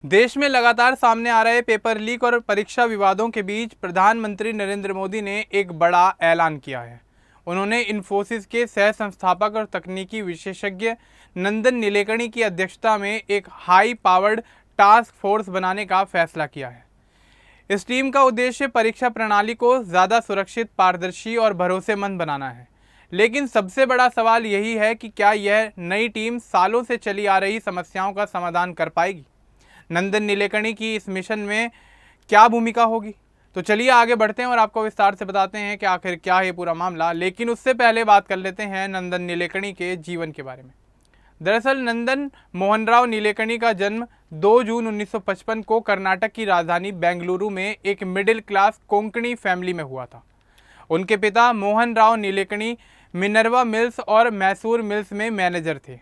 देश में लगातार सामने आ रहे पेपर लीक और परीक्षा विवादों के बीच प्रधानमंत्री नरेंद्र मोदी ने एक बड़ा ऐलान किया है। उन्होंने इन्फोसिस के सह संस्थापक और तकनीकी विशेषज्ञ नंदन नीलेकणी की अध्यक्षता में एक हाई पावर्ड टास्क फोर्स बनाने का फैसला किया है। इस टीम का उद्देश्य परीक्षा प्रणाली को ज़्यादा सुरक्षित, पारदर्शी और भरोसेमंद बनाना है। लेकिन सबसे बड़ा सवाल यही है कि क्या यह नई टीम सालों से चली आ रही समस्याओं का समाधान कर पाएगी। नंदन नीलेकणी की इस मिशन में क्या भूमिका होगी, तो चलिए आगे बढ़ते हैं और आपको विस्तार से बताते हैं कि आखिर क्या है पूरा मामला। लेकिन उससे पहले बात कर लेते हैं नंदन नीलेकणी के जीवन के बारे में। दरअसल नंदन मोहनराव नीलेकणी का जन्म 2 जून 1955 को कर्नाटक की राजधानी बेंगलुरु में एक मिडिल क्लास कोंकणी फैमिली में हुआ था। उनके पिता मोहन राव नीलेकणी मिनर्वा मिल्स और मैसूर मिल्स में मैनेजर थे।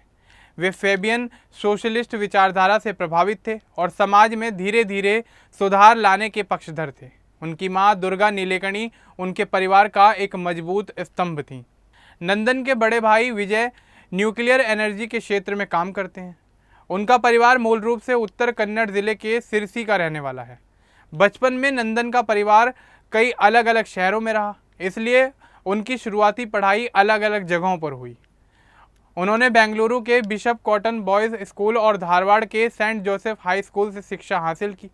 वे फेबियन सोशलिस्ट विचारधारा से प्रभावित थे और समाज में धीरे धीरे सुधार लाने के पक्षधर थे। उनकी मां दुर्गा नीलेकणी उनके परिवार का एक मजबूत स्तंभ थी। नंदन के बड़े भाई विजय न्यूक्लियर एनर्जी के क्षेत्र में काम करते हैं। उनका परिवार मूल रूप से उत्तर कन्नड़ जिले के सिरसी का रहने वाला है। बचपन में नंदन का परिवार कई अलग अलग शहरों में रहा, इसलिए उनकी शुरुआती पढ़ाई अलग अलग जगहों पर हुई। उन्होंने बेंगलुरु के बिशप कॉटन बॉयज़ स्कूल और धारवाड़ के सेंट जोसेफ हाई स्कूल से शिक्षा हासिल की।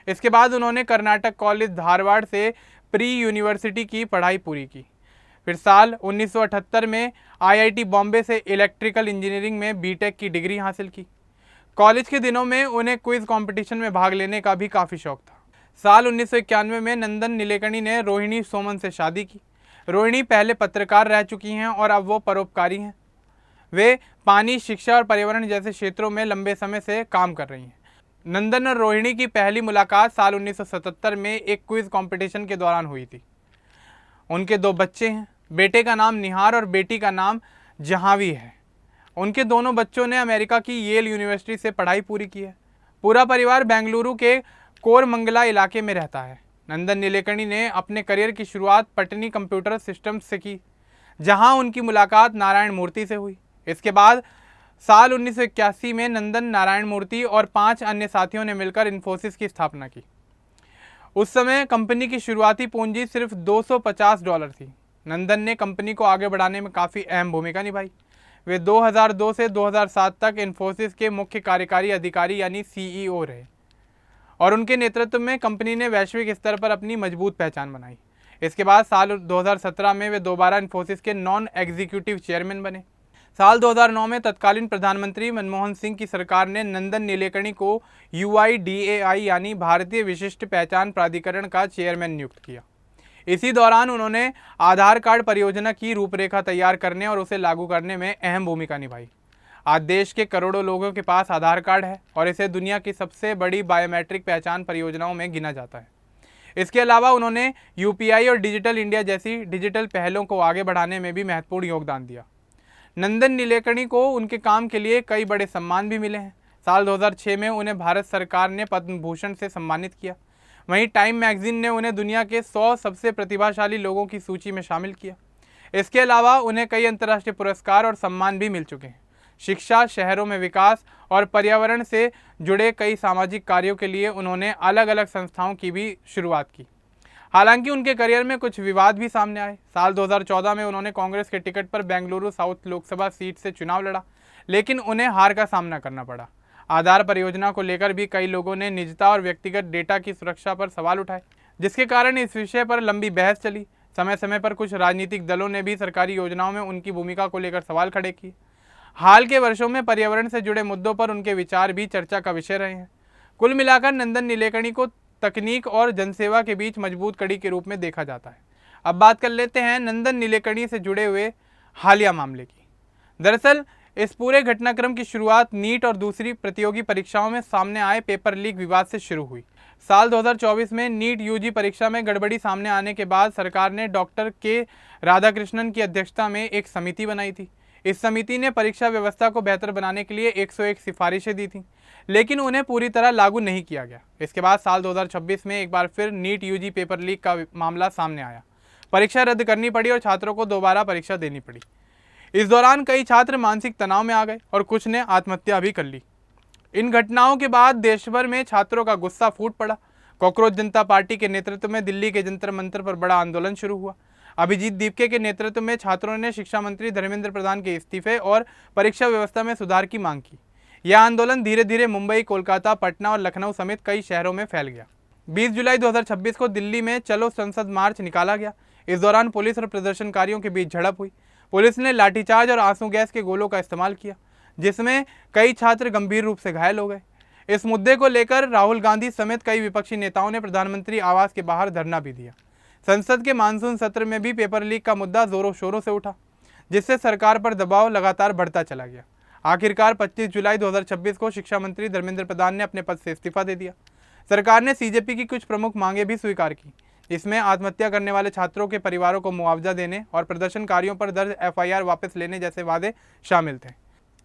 इसके बाद उन्होंने कर्नाटक कॉलेज धारवाड़ से प्री यूनिवर्सिटी की पढ़ाई पूरी की। फिर साल 1978 में आईआईटी बॉम्बे से इलेक्ट्रिकल इंजीनियरिंग में बीटेक की डिग्री हासिल की। कॉलेज के दिनों में उन्हें क्विज कंपटीशन में भाग लेने का भी काफ़ी शौक था। साल 1991 में नंदन नीलेकणी ने रोहिणी सोमन से शादी की। रोहिणी पहले पत्रकार रह चुकी हैं और अब वो परोपकारी हैं। वे पानी, शिक्षा और पर्यावरण जैसे क्षेत्रों में लंबे समय से काम कर रही हैं। नंदन और रोहिणी की पहली मुलाकात साल 1977 में एक क्विज कंपटीशन के दौरान हुई थी। उनके 2 बच्चे हैं, बेटे का नाम निहार और बेटी का नाम जहावी है। उनके दोनों बच्चों ने अमेरिका की येल यूनिवर्सिटी से पढ़ाई पूरी की है। पूरा परिवार बेंगलुरु के कोरमंगला इलाके में रहता है। नंदन नीलेकणी ने अपने करियर की शुरुआत पटनी कंप्यूटर सिस्टम्स से की, जहां उनकी मुलाकात नारायण मूर्ति से हुई। इसके बाद साल 1981 में नंदन, नारायण मूर्ति और 5 अन्य साथियों ने मिलकर इन्फोसिस की स्थापना की। उस समय कंपनी की शुरुआती पूंजी सिर्फ $250 थी। नंदन ने कंपनी को आगे बढ़ाने में काफ़ी अहम भूमिका निभाई। वे 2002 से 2007 तक इन्फोसिस के मुख्य कार्यकारी अधिकारी यानी CEO रहे और उनके नेतृत्व में कंपनी ने वैश्विक स्तर पर अपनी मजबूत पहचान बनाई। इसके बाद साल 2017 में वे दोबारा इन्फोसिस के नॉन एग्जीक्यूटिव चेयरमैन बने। साल 2009 में तत्कालीन प्रधानमंत्री मनमोहन सिंह की सरकार ने नंदन नीलेकणी को UIDAI यानी भारतीय विशिष्ट पहचान प्राधिकरण का चेयरमैन नियुक्त किया। इसी दौरान उन्होंने आधार कार्ड परियोजना की रूपरेखा तैयार करने और उसे लागू करने में अहम भूमिका निभाई। आज देश के करोड़ों लोगों के पास आधार कार्ड है और इसे दुनिया की सबसे बड़ी बायोमेट्रिक पहचान परियोजनाओं में गिना जाता है। इसके अलावा उन्होंने UPI और डिजिटल इंडिया जैसी डिजिटल पहलों को आगे बढ़ाने में भी महत्वपूर्ण योगदान दिया। नंदन नीलेकणी को उनके काम के लिए कई बड़े सम्मान भी मिले हैं। साल 2006 में उन्हें भारत सरकार ने पद्म भूषण से सम्मानित किया। वहीं टाइम मैगजीन ने उन्हें दुनिया के 100 सबसे प्रतिभाशाली लोगों की सूची में शामिल किया। इसके अलावा उन्हें कई अंतर्राष्ट्रीय पुरस्कार और सम्मान भी मिल चुके हैं। शिक्षा, शहरों में विकास और पर्यावरण से जुड़े कई सामाजिक कार्यों के लिए उन्होंने अलग अलग संस्थाओं की भी शुरुआत की। हालांकि उनके करियर में कुछ विवाद भी सामने आए। साल 2014 में उन्होंने कांग्रेस के टिकट पर बेंगलुरु साउथ लोकसभा सीट से चुनाव लड़ा, लेकिन उन्हें हार का सामना करना पड़ा। आधार परियोजना को लेकर भी कई लोगों ने निजता और व्यक्तिगत डेटा की सुरक्षा पर सवाल उठाए, जिसके कारण इस विषय पर लंबी बहस चली। समय समय पर कुछ राजनीतिक दलों ने भी सरकारी योजनाओं में उनकी भूमिका को लेकर सवाल खड़े किए। हाल के वर्षों में पर्यावरण से जुड़े मुद्दों पर उनके विचार भी चर्चा का विषय रहे हैं। कुल मिलाकर नंदन नीलेकणी को तकनीक और जनसेवा के बीच मजबूत कड़ी के रूप में देखा जाता है। अब बात कर लेते हैं नंदन नीलेकणी से जुड़े हुए हालिया मामले की। दरअसल इस पूरे घटनाक्रम की शुरुआत नीट और दूसरी प्रतियोगी परीक्षाओं में सामने आए पेपर लीक विवाद से शुरू हुई। साल 2024 में नीट UG परीक्षा में गड़बड़ी सामने आने के बाद सरकार ने डॉक्टर के राधाकृष्णन की अध्यक्षता में एक समिति बनाई थी। इस समिति ने परीक्षा व्यवस्था को बेहतर बनाने के लिए 101 सिफारिशें दी थीं, लेकिन उन्हें पूरी तरह लागू नहीं किया गया। इसके बाद साल 2026 में एक बार फिर नीट UG पेपर लीक का मामला सामने आया। परीक्षा रद्द करनी पड़ी और छात्रों को दोबारा परीक्षा देनी पड़ी। इस दौरान कई छात्र मानसिक तनाव में आ गए और कुछ ने आत्महत्या भी कर ली। इन घटनाओं के बाद देश भर में छात्रों का गुस्सा फूट पड़ा। कॉकरोच जनता पार्टी के नेतृत्व में दिल्ली के जंतर मंतर पर बड़ा आंदोलन शुरू हुआ। अभिजीत दीपके के नेतृत्व में छात्रों ने शिक्षा मंत्री धर्मेंद्र प्रधान के इस्तीफे और परीक्षा व्यवस्था में सुधार की मांग की। यह आंदोलन धीरे धीरे मुंबई, कोलकाता, पटना और लखनऊ समेत कई शहरों में फैल गया। 20 जुलाई 2026 को दिल्ली में चलो संसद मार्च निकाला गया। इस दौरान पुलिस और प्रदर्शनकारियों के बीच झड़प हुई। पुलिस ने लाठीचार्ज और आंसू गैस के गोलों का इस्तेमाल किया, जिसमें कई छात्र गंभीर रूप से घायल हो गए। इस मुद्दे को लेकर राहुल गांधी समेत कई विपक्षी नेताओं ने प्रधानमंत्री आवास के बाहर धरना भी दिया। संसद के मानसून सत्र में भी पेपर लीक का मुद्दा जोरों शोरों से उठा, जिससे सरकार पर दबाव लगातार बढ़ता चला गया। आखिरकार 25 जुलाई 2026 को शिक्षा मंत्री धर्मेंद्र प्रधान ने अपने पद से इस्तीफा दे दिया। सरकार ने सीजेपी की कुछ प्रमुख मांगे भी स्वीकार की, जिसमें आत्महत्या करने वाले छात्रों के परिवारों को मुआवजा देने और प्रदर्शनकारियों पर दर्ज एफआईआर वापस लेने जैसे वादे शामिल थे।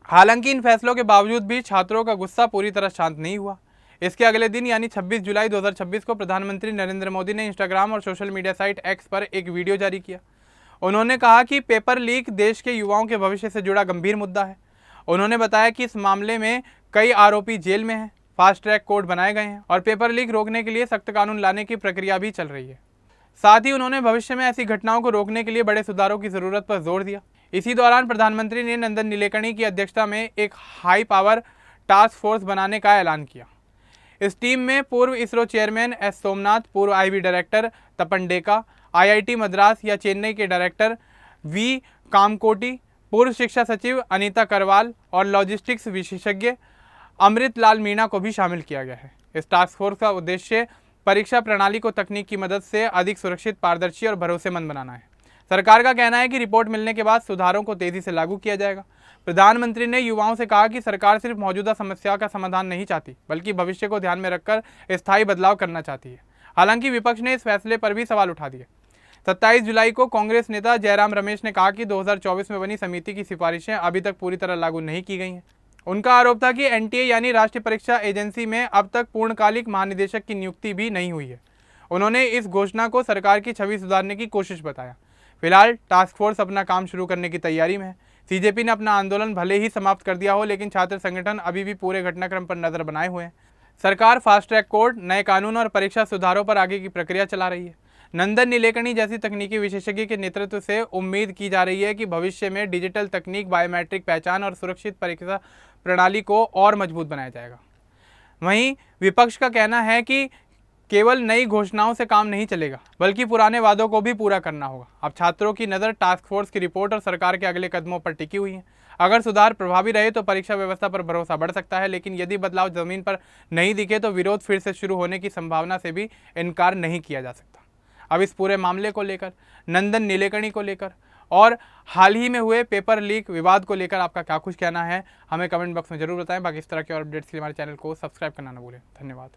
हालांकि इन फैसलों के बावजूद भी छात्रों का गुस्सा पूरी तरह शांत नहीं हुआ। इसके अगले दिन यानी 26 जुलाई 2026 को प्रधानमंत्री नरेंद्र मोदी ने इंस्टाग्राम और सोशल मीडिया साइट एक्स पर एक वीडियो जारी किया। उन्होंने कहा कि पेपर लीक देश के युवाओं के भविष्य से जुड़ा गंभीर मुद्दा है। उन्होंने बताया कि इस मामले में कई आरोपी जेल में हैं, फास्ट ट्रैक कोर्ट बनाए गए हैं और पेपर लीक रोकने के लिए सख्त कानून लाने की प्रक्रिया भी चल रही है। साथ ही उन्होंने भविष्य में ऐसी घटनाओं को रोकने के लिए बड़े सुधारों की जरूरत पर जोर दिया। इसी दौरान प्रधानमंत्री ने नंदन नीलेकणी की अध्यक्षता में एक हाई पावर टास्क फोर्स बनाने का ऐलान किया। इस टीम में पूर्व इसरो चेयरमैन एस सोमनाथ, पूर्व आईबी डायरेक्टर तपन डेका, आईआईटी मद्रास या चेन्नई के डायरेक्टर वी कामकोटी, पूर्व शिक्षा सचिव अनीता करवाल और लॉजिस्टिक्स विशेषज्ञ अमृत लाल मीणा को भी शामिल किया गया है। इस टास्क फोर्स का उद्देश्य परीक्षा प्रणाली को तकनीक की मदद से अधिक सुरक्षित, पारदर्शी और भरोसेमंद बनाना है। सरकार का कहना है कि रिपोर्ट मिलने के बाद सुधारों को तेजी से लागू किया जाएगा। प्रधानमंत्री ने युवाओं से कहा कि सरकार सिर्फ मौजूदा समस्या का समाधान नहीं चाहती, बल्कि भविष्य को ध्यान में रखकर स्थायी बदलाव करना चाहती है। हालांकि विपक्ष ने इस फैसले पर भी सवाल उठा दिए। 27 जुलाई को कांग्रेस नेता जयराम रमेश ने कहा कि 2024 में बनी समिति की सिफारिशें अभी तक पूरी तरह लागू नहीं की गई हैं। उनका आरोप था कि एनटीए यानी राष्ट्रीय परीक्षा एजेंसी में अब तक पूर्णकालिक महानिदेशक की नियुक्ति भी नहीं हुई है। उन्होंने इस घोषणा को सरकार की छवि सुधारने की कोशिश बताया। फिलहाल टास्क फोर्स अपना काम शुरू करने की तैयारी में है। सीजेपी ने अपना आंदोलन भले ही समाप्त कर दिया हो, लेकिन छात्र संगठन अभी भी पूरे घटनाक्रम पर नजर बनाए हुए हैं। सरकार फास्ट ट्रैक कोर्ट, नए कानून और परीक्षा सुधारों पर आगे की प्रक्रिया चला रही है। नंदन नीलेकणी जैसी तकनीकी विशेषज्ञ के नेतृत्व से उम्मीद की जा रही है कि भविष्य में डिजिटल तकनीक, बायोमेट्रिक पहचान और सुरक्षित परीक्षा प्रणाली को और मजबूत बनाया जाएगा। वहीं विपक्ष का कहना है कि केवल नई घोषणाओं से काम नहीं चलेगा, बल्कि पुराने वादों को भी पूरा करना होगा। अब छात्रों की नज़र टास्क फोर्स की रिपोर्ट और सरकार के अगले कदमों पर टिकी हुई है। अगर सुधार प्रभावी रहे तो परीक्षा व्यवस्था पर भरोसा बढ़ सकता है, लेकिन यदि बदलाव जमीन पर नहीं दिखे तो विरोध फिर से शुरू होने की संभावना से भी इनकार नहीं किया जा सकता। अब इस पूरे मामले को लेकर, नंदन नीलेकणी को लेकर और हाल ही में हुए पेपर लीक विवाद को लेकर आपका क्या कुछ कहना है, हमें कमेंट बॉक्स में जरूर बताएं। बाकी इस तरह के और अपडेट्स के लिए हमारे चैनल को सब्सक्राइब करना ना भूलें। धन्यवाद।